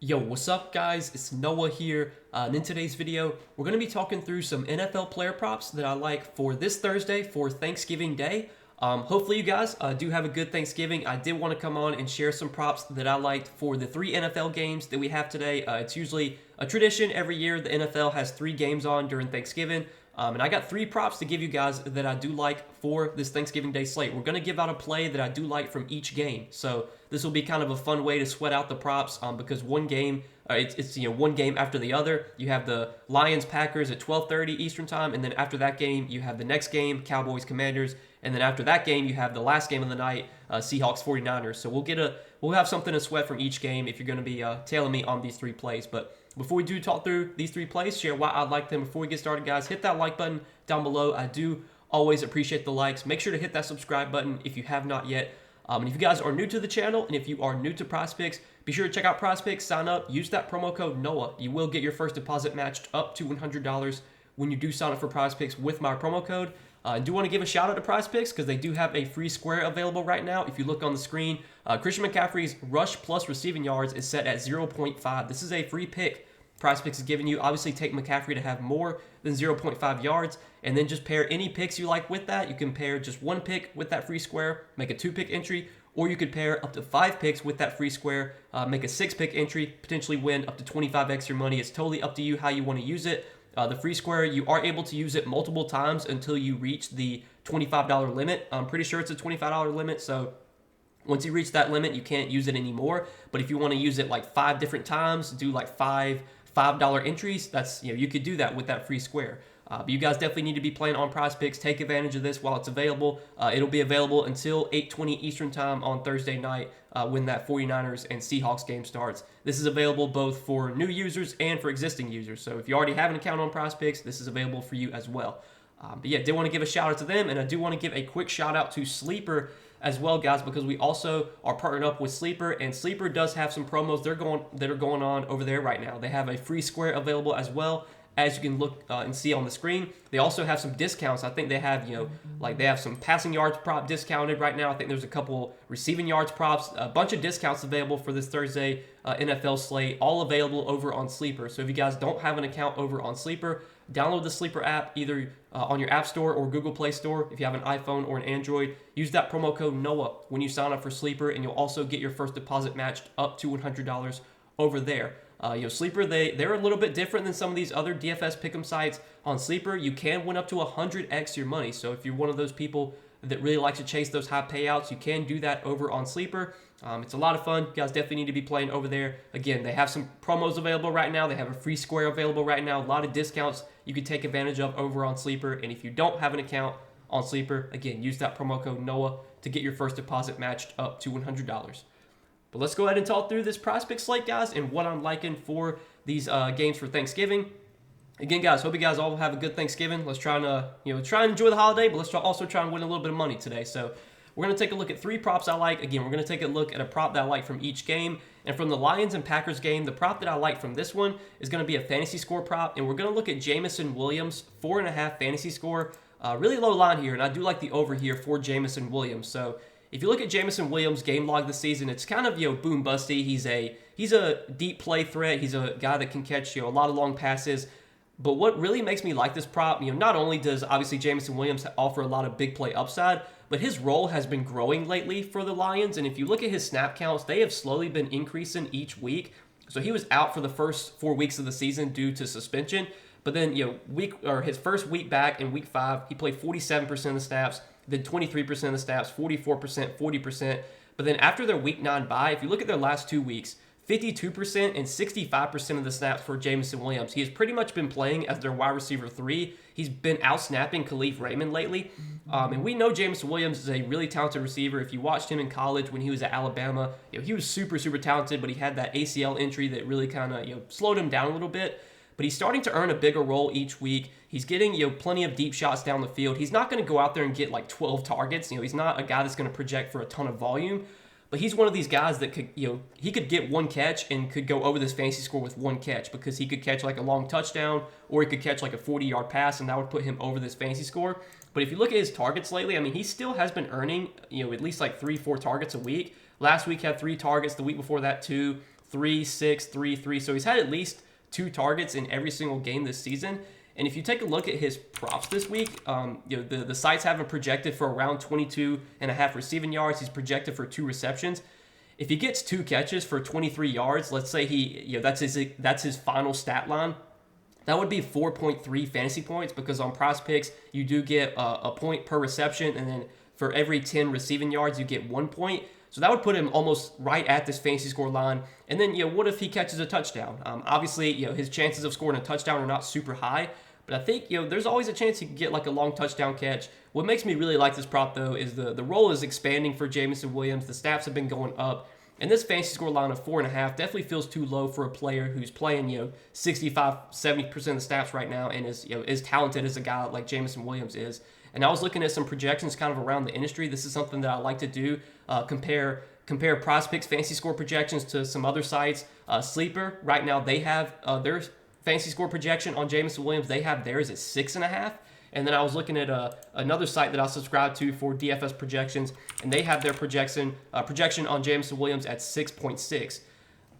Yo, what's up guys? It's Noah here, and in today's video, we're going to be talking through some NFL player props that I like for this Thursday for Thanksgiving Day. Hopefully you guys do have a good Thanksgiving. I did want to come on and share some props that I liked for the 3 NFL games that we have today. It's usually a tradition every year. The NFL has 3 games on during Thanksgiving. And I got 3 props to give you guys that I do like for this Thanksgiving Day slate. We're going to give out a play that I do like from each game. So this will be kind of a fun way to sweat out the props because one game, it's one game after the other. You have the Lions-Packers at 12:30 Eastern Time, and then after that game, you have the next game, Cowboys-Commanders, and then after that game, you have the last game of the night, Seahawks-49ers. So we'll have something to sweat from each game if you're going to be tailing me on these 3 plays. But before we do talk through these 3 plays, share why I like them. Before we get started, guys, hit that like button down below. I do always appreciate the likes. Make sure to hit that subscribe button if you have not yet. And if you guys are new to the channel and if you are new to Prizepicks, be sure to check out Prizepicks, sign up, use that promo code NOAH. You will get your first deposit matched up to $100 when you do sign up for Prizepicks with my promo code. I do want to give a shout out to Prizepicks because they do have a free square available right now. If you look on the screen, Christian McCaffrey's rush plus receiving yards is set at 0.5. This is a free pick Prizepicks is giving you. Obviously, take McCaffrey to have more than 0.5 yards, and then just pair any picks you like with that. You can pair just 1 pick with that free square, make a 2-pick entry, or you could pair up to 5 picks with that free square, make a 6-pick entry, potentially win up to 25x your money. It's totally up to you how you want to use it. The free square, you are able to use it multiple times until you reach the $25 limit. I'm pretty sure it's a $25 limit, so once you reach that limit, you can't use it anymore. But if you want to use it like 5 different times, do like $5 entries, that's, you could do that with that free square. But you guys definitely need to be playing on Prizepicks. Take advantage of this while it's available. It'll be available until 8:20 Eastern Time on Thursday night when that 49ers and Seahawks game starts. This is available both for new users and for existing users. So if you already have an account on Prizepicks, this is available for you as well. But yeah, did want to give a shout out to them, and I do want to give a quick shout out to Sleeper as well, guys, because we also are partnered up with Sleeper, and Sleeper does have some promos that are going on over there right now. They have a free square available as well, as you can look and see on the screen. They also have some discounts. I think they have, they have some passing yards prop discounted right now. I think there's a couple receiving yards props, a bunch of discounts available for this Thursday NFL slate, all available over on Sleeper. So if you guys don't have an account over on Sleeper, download the Sleeper app either on your App Store or Google Play Store. If you have an iPhone or an Android, use that promo code NOAH when you sign up for Sleeper, and you'll also get your first deposit matched up to $100 over there. Sleeper, they're a little bit different than some of these other DFS pick'em sites. On Sleeper, you can win up to 100x your money. So if you're one of those people that really likes to chase those high payouts, you can do that over on Sleeper. It's a lot of fun. You guys definitely need to be playing over there. Again, they have some promos available right now. They have a free square available right now. A lot of discounts you can take advantage of over on Sleeper. And if you don't have an account on Sleeper, again, use that promo code NOAH to get your first deposit matched up to $100. But let's go ahead and talk through this Prizepicks slate, guys, and what I'm liking for these games for Thanksgiving. Again, guys, hope you guys all have a good Thanksgiving. Let's try and try and enjoy the holiday, but let's also try and win a little bit of money today. So we're going to take a look at 3 props I like. Again, we're going to take a look at a prop that I like from each game. And from the Lions and Packers game, the prop that I like from this one is going to be a fantasy score prop. And we're going to look at Jameson Williams, 4.5 fantasy score. Really low line here, and I do like the over here for Jameson Williams. So if you look at Jameson Williams' game log this season, it's kind of, boom busty. He's a deep play threat. He's a guy that can catch, a lot of long passes. But what really makes me like this prop, not only does obviously Jameson Williams offer a lot of big play upside, but his role has been growing lately for the Lions. And if you look at his snap counts, they have slowly been increasing each week. So he was out for the first 4 weeks of the season due to suspension. But then, his first week back in week 5, he played 47% of the snaps, then 23% of the snaps, 44%, 40%. But then after their week 9 bye, if you look at their last 2 weeks, 52% and 65% of the snaps for Jameson Williams. He has pretty much been playing as their wide receiver 3. He's been out-snapping Khalif Raymond lately. And we know Jameson Williams is a really talented receiver. If you watched him in college when he was at Alabama, he was super, super talented, but he had that ACL injury that really kind of slowed him down a little bit. But he's starting to earn a bigger role each week. He's getting plenty of deep shots down the field. He's not going to go out there and get like 12 targets. He's not a guy that's going to project for a ton of volume. But he's one of these guys that could, he could get 1 catch and could go over this fantasy score with 1 catch because he could catch like a long touchdown or he could catch like a 40-yard pass, and that would put him over this fantasy score. But if you look at his targets lately, he still has been earning, at least like 3-4 targets a week. Last week had 3 targets. The week before that, 2. 3, 6, 3, 3. So he's had at least 2 targets in every single game this season. And if you take a look at his props this week, the sites have him projected for around 22.5 receiving yards. He's projected for 2 receptions. If he gets 2 catches for 23 yards, let's say that's his final stat line. That would be 4.3 fantasy points, because on Prizepicks you do get a point per reception, and then for every 10 receiving yards you get 1 point. So that would put him almost right at this fantasy score line. And then, what if he catches a touchdown? Obviously, his chances of scoring a touchdown are not super high, but I think, there's always a chance he could get like a long touchdown catch. What makes me really like this prop, though, is the role is expanding for Jameson Williams. The snaps have been going up. And this fantasy score line of 4.5 definitely feels too low for a player who's playing, 65, 70% of the snaps right now, and is, as talented as a guy like Jameson Williams is. And I was looking at some projections kind of around the industry. This is something that I like to do, compare Prizepicks fantasy score projections to some other sites. Sleeper, right now, they have their fantasy score projection on Jameson Williams. They have theirs at 6.5. And then I was looking at another site that I subscribe to for DFS projections, and they have their projection on Jameson Williams at 6.6.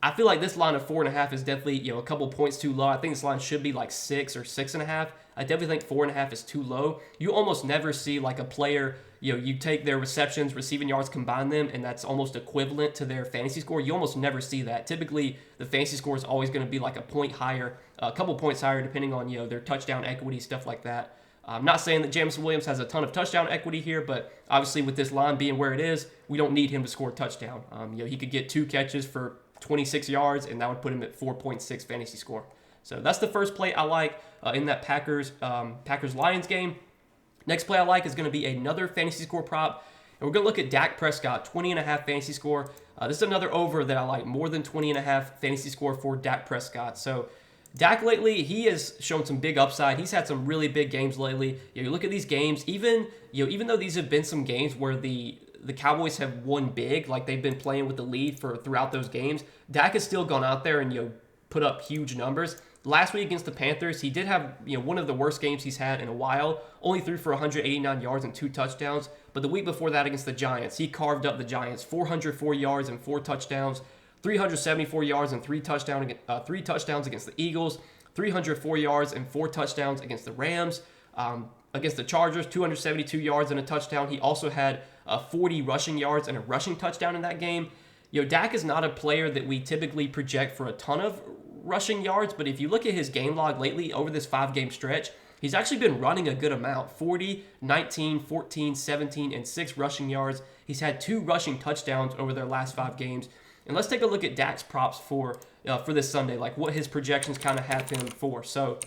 I feel like this line of 4.5 is definitely a couple points too low. I think this line should be like 6 or 6.5. I definitely think 4.5 is too low. You almost never see like a player, you take their receptions, receiving yards, combine them, and that's almost equivalent to their fantasy score. You almost never see that. Typically, the fantasy score is always going to be like a point higher, a couple points higher, depending on their touchdown equity, stuff like that. I'm not saying that Jameson Williams has a ton of touchdown equity here, but obviously with this line being where it is, we don't need him to score a touchdown. He could get 2 catches for 26 yards, and that would put him at 4.6 fantasy score. So that's the first play I like in that Packers-Lions game. Next play I like is going to be another fantasy score prop, and we're going to look at Dak Prescott, 20.5 fantasy score. This is another over that I like, more than 20.5 fantasy score for Dak Prescott. So Dak lately, he has shown some big upside. He's had some really big games lately. You look at these games, even though these have been some games where the Cowboys have won big, like they've been playing with the lead throughout those games, Dak has still gone out there and put up huge numbers. Last week against the Panthers, he did have one of the worst games he's had in a while. Only threw for 189 yards and 2 touchdowns. But the week before that against the Giants, he carved up the Giants, 404 yards and 4 touchdowns. 374 yards and 3 touchdowns against the Eagles, 304 yards and 4 touchdowns against the Rams. Against the Chargers, 272 yards and a touchdown. He also had 40 rushing yards and a rushing touchdown in that game. Dak is not a player that we typically project for a ton of rushing yards, but if you look at his game log lately over this 5-game stretch, he's actually been running a good amount, 40, 19, 14, 17, and 6 rushing yards. He's had 2 rushing touchdowns over their last 5 games. And let's take a look at Dak's props for this Sunday, like what his projections kind of have him for. So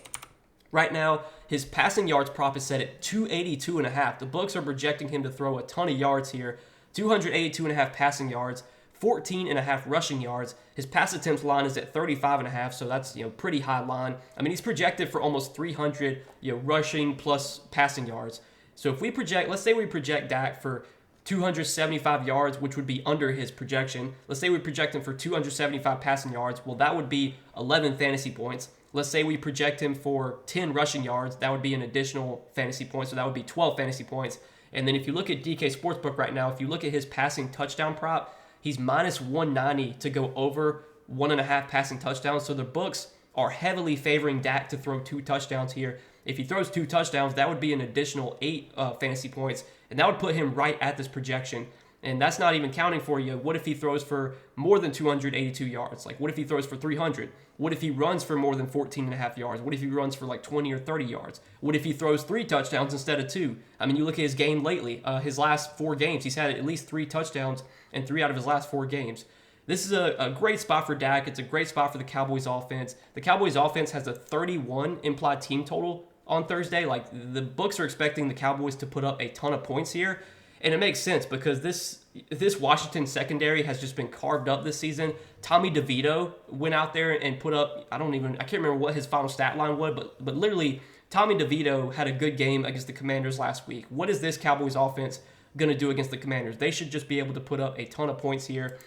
right now, his passing yards prop is set at 282.5. The books are projecting him to throw a ton of yards here, 282.5 passing yards, 14.5 rushing yards. His pass attempts line is at 35.5, so that's pretty high line. I mean, he's projected for almost 300 rushing plus passing yards. So if we project, let's say we project Dak for 275 yards, which would be under his projection. Let's say we project him for 275 passing yards. Well, that would be 11 fantasy points. Let's say we project him for 10 rushing yards. That would be an additional fantasy point, so that would be 12 fantasy points. And then if you look at DK Sportsbook right now, if you look at his passing touchdown prop, he's minus 190 to go over 1.5 passing touchdowns. So the books are heavily favoring Dak to throw 2 touchdowns here. If he throws 2 touchdowns, that would be an additional 8 fantasy points, and that would put him right at this projection. And that's not even counting for what if he throws for more than 282 yards? Like, what if he throws for 300? What if he runs for more than 14.5 yards? What if he runs for like 20 or 30 yards? What if he throws 3 touchdowns instead of 2? I mean, you look at his game lately, his last 4 games, he's had at least 3 touchdowns in 3 out of his last 4 games. This is a great spot for Dak. It's a great spot for the Cowboys offense. The Cowboys offense has a 31 implied team total on Thursday. Like, the books are expecting the Cowboys to put up a ton of points here. And it makes sense because this Washington secondary has just been carved up this season. Tommy DeVito went out there and put up, I can't remember what his final stat line was, but literally Tommy DeVito had a good game against the Commanders last week. What is this Cowboys offense going to do against the Commanders? They should just be able to put up a ton of points here.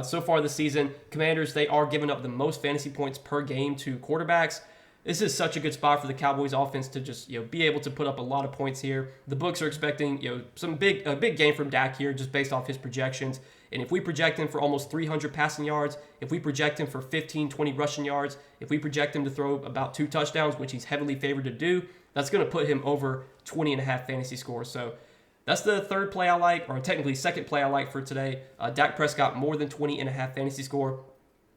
So far this season, Commanders, they are giving up the most fantasy points per game to quarterbacks. This is such a good spot for the Cowboys offense to just be able to put up a lot of points here. The books are expecting a big game from Dak here just based off his projections. And if we project him for almost 300 passing yards, if we project him for 15, 20 rushing yards, if we project him to throw about 2 touchdowns, which he's heavily favored to do, that's going to put him over 20.5 fantasy scores. So that's the third play I like, or technically second play I like for today. Dak Prescott more than 20.5 fantasy score.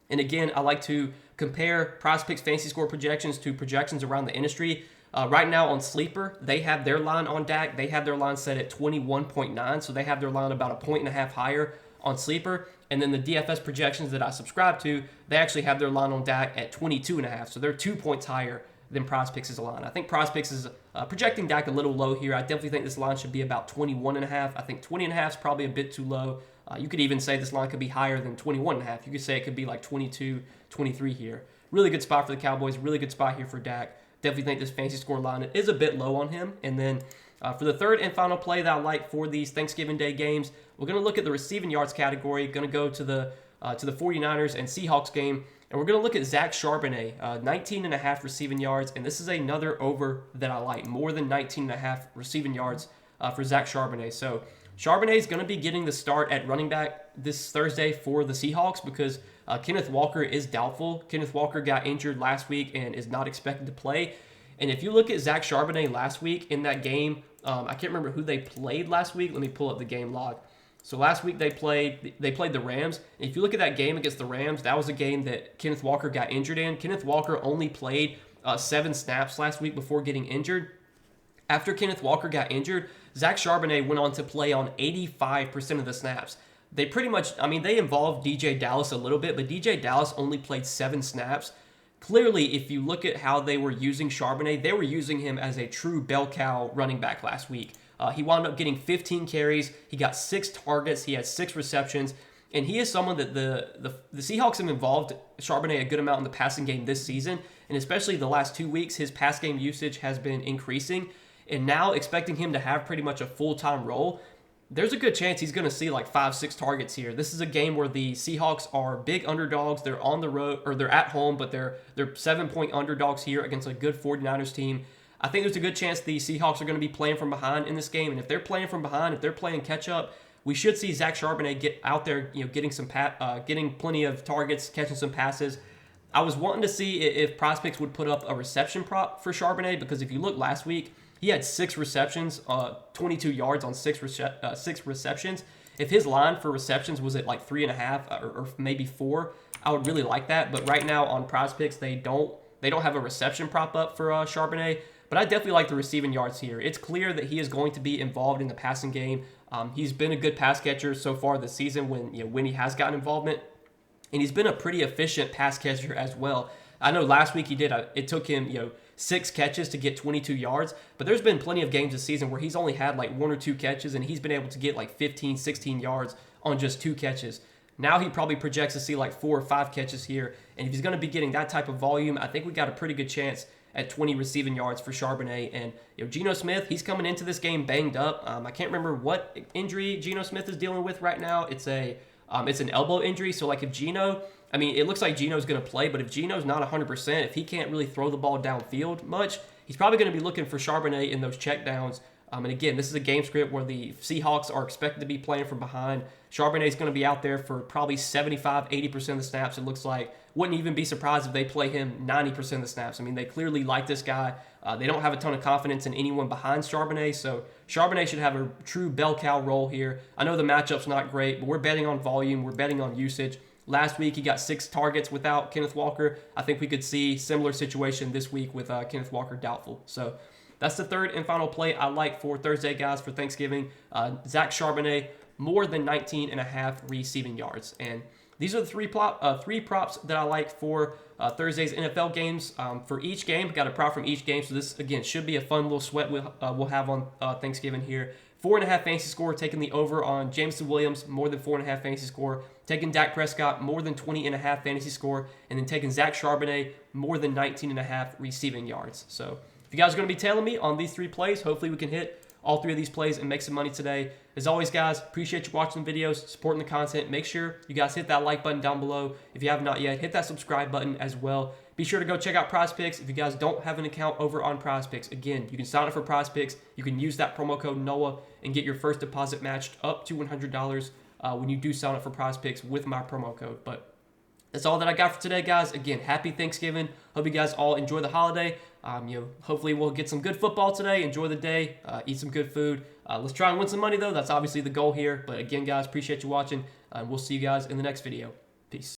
And again, I like to compare Prizepicks fantasy score projections to projections around the industry. Right now on Sleeper, they have their line on Dak. They have their line set at 21.9, so they have their line about 1.5 points higher on Sleeper. And then the DFS projections that I subscribe to, they actually have their line on Dak at 22.5, so they're 2 points higher than Prizepicks' line. I think Prizepicks is projecting Dak a little low here. I definitely think this line should be about 21.5. I think 20.5 is probably a bit too low. You could even say this line could be higher than 21.5. You could say it could be like 22, 23 here. Really good spot for the Cowboys. Really good spot here for Dak. Definitely think this fantasy score line is a bit low on him. And then for the third and final play that I like for these Thanksgiving Day games, we're going to look at the receiving yards category. Going to go to the 49ers and Seahawks game. And we're going to look at Zach Charbonnet, 19.5 receiving yards. And this is another over that I like, more than 19.5 receiving yards for Zach Charbonnet. So Charbonnet is going to be getting the start at running back this Thursday for the Seahawks because Kenneth Walker is doubtful. Kenneth Walker got injured last week and is not expected to play. And if you look at Zach Charbonnet last week in that game, I can't remember who they played last week. Let me pull up the game log. So last week they played the Rams. And if you look at that game against the Rams, that was a game that Kenneth Walker got injured in. Kenneth Walker only played 7 snaps last week before getting injured. After Kenneth Walker got injured, Zach Charbonnet went on to play on 85% of the snaps. They pretty much, they involved DJ Dallas a little bit, but DJ Dallas only played 7 snaps. Clearly, if you look at how they were using Charbonnet, they were using him as a true bell cow running back last week. He wound up getting 15 carries. He got 6 targets. He had 6 receptions. And he is someone that the Seahawks have involved Charbonnet a good amount in the passing game this season. And especially the last 2 weeks, his pass game usage has been increasing. And now expecting him to have pretty much a full-time role, there's a good chance he's going to see like 5-6 targets here. This is a game where the Seahawks are big underdogs. They're on the road, or they're at home, but they're 7-point underdogs here against a good 49ers team. I think there's a good chance the Seahawks are going to be playing from behind in this game. And if they're playing from behind, if they're playing catch-up, we should see Zach Charbonnet get out there, getting plenty of targets, catching some passes. I was wanting to see if Prizepicks would put up a reception prop for Charbonnet because if you look last week, he had 6 receptions, 22 yards on 6 receptions. If his line for receptions was at like 3.5 or maybe 4, I would really like that. But right now on Prizepicks, they don't have a reception prop up for Charbonnet. But I definitely like the receiving yards here. It's clear that he is going to be involved in the passing game. He's been a good pass catcher so far this season when he has gotten involvement, and he's been a pretty efficient pass catcher as well. I know last week he did. It took him 6 catches to get 22 yards, but there's been plenty of games this season where he's only had like 1 or 2 catches, and he's been able to get like 15, 16 yards on just 2 catches. Now he probably projects to see like 4 or 5 catches here, and if he's going to be getting that type of volume, I think we got a pretty good chance at 20 receiving yards for Charbonnet. And Geno Smith, he's coming into this game banged up. I can't remember what injury Geno Smith is dealing with right now. It's an elbow injury. So like if Geno, it looks like Geno's going to play, but if Geno's not 100%, if he can't really throw the ball downfield much, he's probably going to be looking for Charbonnet in those checkdowns. And again, this is a game script where the Seahawks are expected to be playing from behind. Charbonnet's going to be out there for probably 75, 80% of the snaps, it looks like. Wouldn't even be surprised if they play him 90% of the snaps. They clearly like this guy. They don't have a ton of confidence in anyone behind Charbonnet, so Charbonnet should have a true bell cow role here. I know the matchup's not great, but we're betting on volume. We're betting on usage. Last week, he got 6 targets without Kenneth Walker. I think we could see similar situation this week with Kenneth Walker doubtful. So that's the third and final play I like for Thursday, guys, for Thanksgiving. Zach Charbonnet, more than 19.5 receiving yards. And these are the three props that I like for Thursday's NFL games. For each game, got a prop from each game. So this, again, should be a fun little sweat we'll have on Thanksgiving here. 4.5 fantasy score, taking the over on Jameson Williams, more than 4.5 fantasy score. Taking Dak Prescott, more than 20.5 fantasy score. And then taking Zach Charbonnet, more than 19.5 receiving yards. So if you guys are going to be tailing me on these 3 plays, hopefully we can hit all 3 of these plays and make some money today. As always, guys, appreciate you watching the videos, supporting the content. Make sure you guys hit that like button down below. If you have not yet, hit that subscribe button as well. Be sure to go check out Prizepicks. If you guys don't have an account over on Prizepicks, again, you can sign up for Prizepicks. You can use that promo code NOAH and get your first deposit matched up to $100 when you do sign up for Prizepicks with my promo code. But that's all that I got for today, guys. Again, happy Thanksgiving. Hope you guys all enjoy the holiday. Hopefully we'll get some good football today. Enjoy the day. Eat some good food. Let's try and win some money, though. That's obviously the goal here. But again, guys, appreciate you watching. And we'll see you guys in the next video. Peace.